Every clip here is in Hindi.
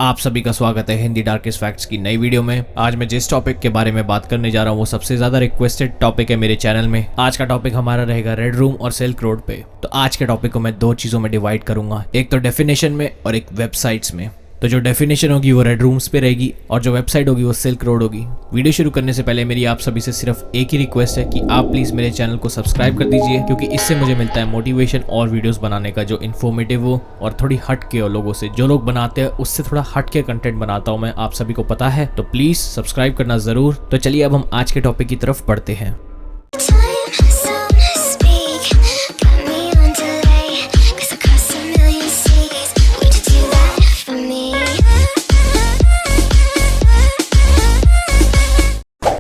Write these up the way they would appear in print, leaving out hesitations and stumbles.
आप सभी का स्वागत है हिंदी डार्केस्ट फैक्ट्स की नई वीडियो में। आज मैं जिस टॉपिक के बारे में बात करने जा रहा हूँ वो सबसे ज्यादा रिक्वेस्टेड टॉपिक है मेरे चैनल में। आज का टॉपिक हमारा रहेगा रेड रूम और सिल्क रोड पे। तो आज के टॉपिक को मैं दो चीजों में डिवाइड करूंगा, एक तो डेफिनेशन में और एक वेबसाइट्स में। तो जो डेफिनेशन होगी वो रेड रूम्स पे रहेगी और जो वेबसाइट होगी वो सिल्क रोड होगी। वीडियो शुरू करने से पहले मेरी आप सभी से सिर्फ एक ही रिक्वेस्ट है कि आप प्लीज मेरे चैनल को सब्सक्राइब कर दीजिए, क्योंकि इससे मुझे मिलता है मोटिवेशन और वीडियोस बनाने का जो इन्फॉर्मेटिव हो और थोड़ी हट के हो। लोगों से जो लोग बनाते हैं उससे थोड़ा हट के कंटेंट बनाता हूँ मैं, आप सभी को पता है, तो प्लीज सब्सक्राइब करना जरूर। तो चलिए अब हम आज के टॉपिक की तरफ बढ़ते हैं।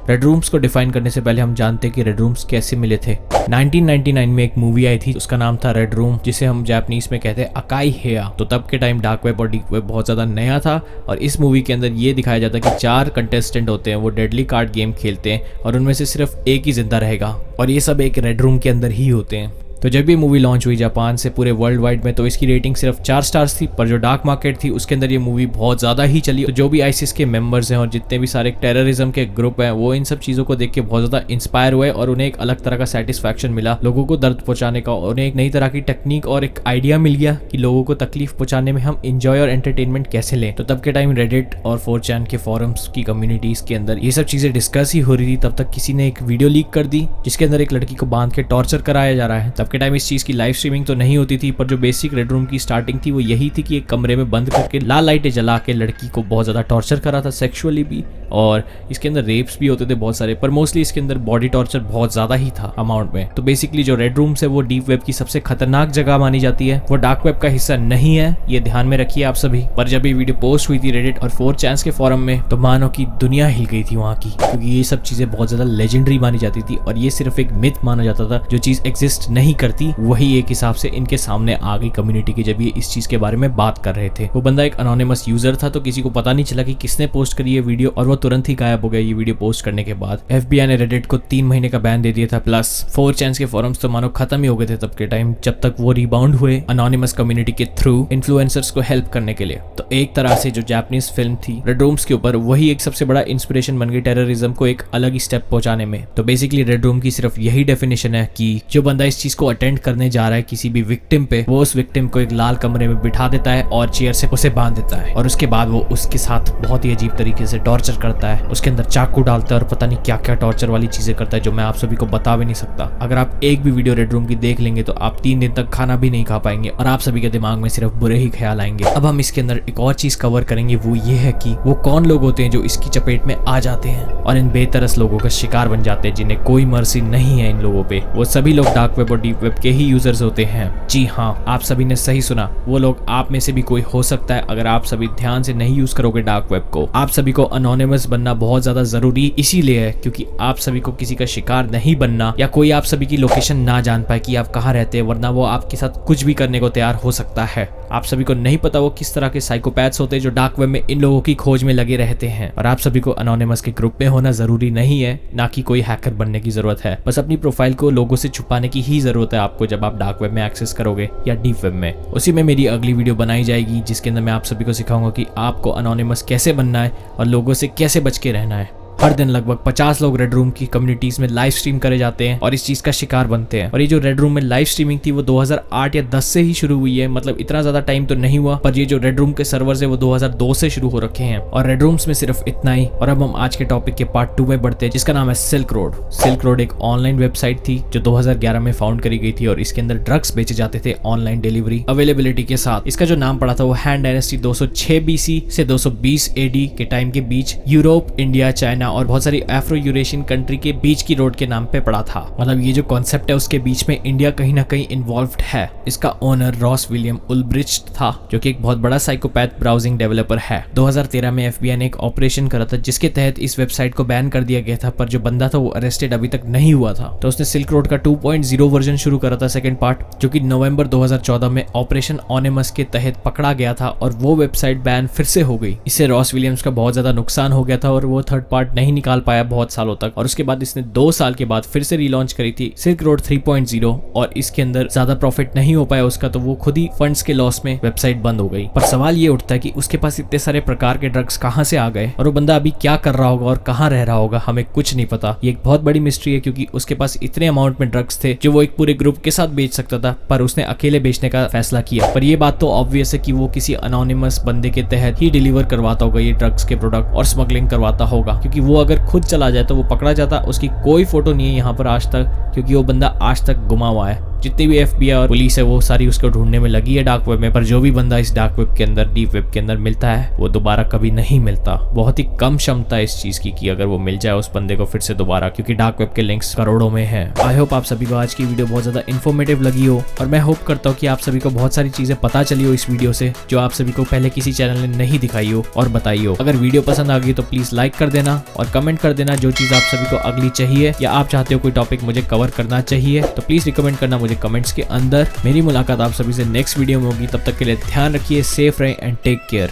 रेड रूम्स को डिफाइन करने से पहले हम जानते हैं कि रेड रूम्स कैसे मिले थे। 1999 में एक मूवी आई थी, उसका नाम था रेड रूम, जिसे हम जापानीज में कहते हैं अकाई हेया। तो तब के टाइम डार्क वेब और डीप वेब बहुत ज्यादा नया था और इस मूवी के अंदर ये दिखाया जाता है कि 4 कंटेस्टेंट होते हैं, वो डेडली कार्ड गेम खेलते हैं और उनमें से सिर्फ एक ही जिंदा रहेगा और ये सब एक रेड रूम के अंदर ही होते हैं। तो जब ये मूवी लॉन्च हुई जापान से पूरे वर्ल्ड वाइड में, तो इसकी रेटिंग सिर्फ 4 स्टार्स थी, पर जो डार्क मार्केट थी उसके अंदर ये मूवी बहुत ज्यादा ही चली। तो जो भी आईसिस के मेंबर्स हैं और जितने भी सारे टेररिज्म के ग्रुप हैं, वो इन सब चीजों को देख के बहुत ज्यादा इंस्पायर हुए और उन्हें एक अलग तरह का सेटिस्फैक्शन मिला लोगों को दर्द पहुंचाने का। उन्हें एक नई तरह की टेक्निक और एक आइडिया मिल गया कि लोगों को तकलीफ पहुंचाने में हम इंजॉय और एंटरटेनमेंट कैसे लें। तो तब के टाइम रेडिट और 4chan के फॉरम्स की कम्युनिटीज के अंदर ये सब चीजें डिस्कस ही हो रही थी। तब तक किसी ने एक वीडियो लीक कर दी जिसके अंदर एक लड़की को बांध के टॉर्चर कराया जा रहा है। तब के टाइम इस चीज की लाइव स्ट्रीमिंग तो नहीं होती थी, पर जो बेसिक रेड रूम की स्टार्टिंग थी वो यही थी कि एक कमरे में बंद करके लाल लाइटें जला के लड़की को बहुत ज्यादा टॉर्चर करा था, सेक्सुअली भी, और इसके अंदर रेप्स भी होते थे बहुत सारे, पर मोस्टली इसके अंदर बॉडी टॉर्चर बहुत ज्यादा ही था अमाउंट में। तो बेसिकली जो रेड रूम्स है वो डीप वेब की सबसे खतरनाक जगह मानी जाती है, वो डार्क वेब का हिस्सा नहीं है, ये ध्यान में रखिए आप सभी। पर जब ये वीडियो पोस्ट हुई थी रेडिट और 4chan के फॉरम में, तो मानो की दुनिया हिल गई थी वहां की, क्योंकि ये सब चीजें बहुत ज्यादा लेजेंडरी मानी जाती थी और ये सिर्फ एक मिथ माना जाता था। जो चीज एग्जिस्ट नहीं करती वही एक हिसाब से इनके सामने आ गई कम्युनिटी की जब ये इस चीज के बारे में बात कर रहे थे। वो बंदा एक अनोनिमस यूजर था, तो किसी को पता नहीं चला कि किसने पोस्ट करी ये वीडियो और वो तुरंत ही गायब हो गया ये वीडियो पोस्ट करने के बाद। FBI ने रेडिट को 3 महीने का बैन दे दिया था, प्लस 4chan के फॉरम्स तो मानो खत्म ही हो गए थे तब के टाइम, जब तक वो रिबाउंड हुए अनोनिमस कम्युनिटी के थ्रू इन्फ्लुएंसर्स को हेल्प करने के लिए। तो एक तरह से जो जापानीज फिल्म थी रेड रूम्स के ऊपर, वही एक सबसे बड़ा इंस्पिरेशन बन गई टेररिज्म को एक अलग ही स्टेप पहुंचाने में। तो बेसिकली रेड रूम की सिर्फ यही डेफिनेशन है कि जो बंदा इस चीज को अटेंड करने जा रहा है किसी भी विक्टिम पे, वो उस विक्टिम को एक लाल कमरे में बिठा देता है और चेयर से उसे बांध देता है और उसके बाद वो उसके साथ बहुत ही अजीब तरीके से टॉर्चर करता है, उसके अंदर चाकू डालता है और पता नहीं क्या क्या टॉर्चर वाली चीजें करता है जो मैं आप सभी को बता भी नहीं सकता। अगर आप एक भी वीडियो रेड रूम की देख लेंगे तो आप 3 दिन तक खाना भी नहीं खा पाएंगे और आप सभी के दिमाग में सिर्फ बुरे ही ख्याल आएंगे। अब हम इसके अंदर एक और चीज कवर करेंगे, वो ये है कि वो कौन लोग होते हैं जो इसकी चपेट में आ जाते हैं और इन बेतरस लोगों का शिकार बन जाते हैं, जिन्हें कोई मर्जी नहीं है इन लोगों पे। वो सभी लोग डार्क वेब और डीप वेब के ही यूजर्स होते हैं। जी हाँ, आप सभी ने सही सुना, वो लोग आप में से भी कोई हो सकता है अगर आप सभी ध्यान से नहीं यूज करोगे डार्क वेब को। आप सभी को अनोनिमस बनना बहुत ज्यादा जरूरी इसीलिए है क्योंकि आप सभी को किसी का शिकार नहीं बनना या कोई आप सभी की लोकेशन ना जान पाए कि आप कहाँ रहते हैं, वरना वो आपके साथ कुछ भी करने को तैयार हो सकता है। आप सभी को नहीं पता वो किस तरह के साइकोपैथ्स होते हैं जो डार्क वेब में इन लोगों की खोज में लगे रहते हैं। और आप सभी को अनोनिमस के ग्रुप में होना जरूरी नहीं है, ना कि कोई हैकर बनने की जरूरत है। बस अपनी प्रोफाइल को लोगों से छुपाने की ही जरूरत है आपको जब आप डार्क वेब में एक्सेस करोगे या डीप वेब में। उसी में मेरी अगली वीडियो बनाई जाएगी जिसके अंदर मैं आप सभी को सिखाऊंगा कि आपको अनोनिमस कैसे बनना है और लोगों से कैसे बच के रहना है। हर दिन लगभग 50 लोग रेड रूम की कम्युनिटीज में लाइव स्ट्रीम करे जाते हैं और इस चीज का शिकार बनते हैं। और ये जो रेड रूम में लाइव स्ट्रीमिंग थी वो 2008 या 10 से ही शुरू हुई है, मतलब इतना ज्यादा टाइम तो नहीं हुआ, पर ये जो रेड रूम के सर्वर्स है वो 2002 से शुरू हो रखे हैं। और रेड रूम्स में सिर्फ इतना ही। और अब हम आज के टॉपिक के पार्ट 2 में बढ़ते हैं जिसका नाम है सिल्क रोड। सिल्क रोड एक ऑनलाइन वेबसाइट थी जो 2011 में फाउंड करी गई थी और इसके अंदर ड्रग्स बेचे जाते थे ऑनलाइन डिलीवरी अवेलेबिलिटी के साथ। इसका जो नाम पड़ा था वो हैन डायनेस्टी 206 BC से 220 AD के टाइम के बीच यूरोप, इंडिया, चाइना और बहुत सारी यूरेशियन कंट्री के बीच की रोड के नाम पे पड़ा था। मतलब ये जो कॉन्सेप्ट है उसके बीच में इंडिया कहीं ना कहीं इन्वॉल्व्ड है। इसका ओनर रॉस विलियम उल्ब्रिcht था जो कि एक बहुत बड़ा साइकोपैथ ब्राउजिंग डेवलपर है। 2013 में FBI ने एक ऑपरेशन करा था जिसके तहत इस वेबसाइट को बैन कर दिया गया था, पर जो बंदा था वो अरेस्टेड अभी तक नहीं हुआ था। तो उसने सिल्क रोड का 2.0 वर्जन शुरू करा था, सेकंड पार्ट, जो कि नवंबर 2014 में ऑपरेशन ओनेमस के तहत पकड़ा गया था और वो वेबसाइट बैन फिर से हो गई। इससे रॉस विलियम्स का बहुत ज्यादा नुकसान हो गया था और वो थर्ड पार्ट नहीं निकाल पाया बहुत सालों तक, और उसके बाद इसने 2 साल के बाद फिर से रीलॉन्च करी थी सिल्क रोड 3.0, और इसके अंदर ज्यादा प्रॉफिट नहीं हो पाया उसका, तो वो खुद ही फंड्स के लॉस में वेबसाइट बंद हो गई। पर सवाल ये उठता है कि उसके पास इतने सारे प्रकार के ड्रग्स कहाँ से आ गए, और वो बंदा अभी क्या कर रहा होगा और कहाँ रह रहा होगा, हमें कुछ नहीं पता। ये एक बहुत बड़ी मिस्ट्री है, क्योंकि उसके पास इतने अमाउंट में ड्रग्स थे जो वो एक पूरे ग्रुप के साथ बेच सकता था, पर उसने अकेले बेचने का फैसला किया। पर ये बात तो ऑब्वियस है कि वो किसी अनोनिमस बंदे के तहत ही डिलीवर करवाता होगा ये ड्रग्स के प्रोडक्ट और स्मगलिंग करवाता होगा, क्योंकि वो अगर खुद चला जाए तो वो पकड़ा जाता। उसकी कोई फोटो नहीं है यहाँ पर आज तक, क्योंकि वो बंदा आज तक गुमा हुआ है। जितनी भी FBI और पुलिस है वो सारी उसको ढूंढने में लगी है डार्क वेब में, पर जो भी बंदा इस डार्क वेब के अंदर, डीप वेब के अंदर मिलता है वो दोबारा कभी नहीं मिलता। बहुत ही कम क्षमता है इस चीज की कि अगर वो मिल जाए उस बंदे को फिर से दोबारा, क्योंकि डार्क वेब के लिंक्स करोड़ों में है। आई होप आप सभी को आज की वीडियो बहुत ज्यादा इन्फॉर्मेटिव लगी हो, और मैं होप करता हूँ कि आप सभी को बहुत सारी चीजें पता चली हो इस वीडियो से, जो आप सभी को पहले किसी चैनल ने नहीं दिखाई हो और बताई हो। अगर वीडियो पसंद आ गई तो प्लीज लाइक कर देना और कमेंट कर देना जो चीज आप सभी को अगली चाहिए, या आप चाहते हो कोई टॉपिक मुझे कवर करना चाहिए तो प्लीज रिकमेंड करना मुझे कमेंट्स के अंदर। मेरी मुलाकात आप सभी से नेक्स्ट वीडियो में होगी, तब तक के लिए ध्यान रखिए, सेफ रहें एंड टेक केयर।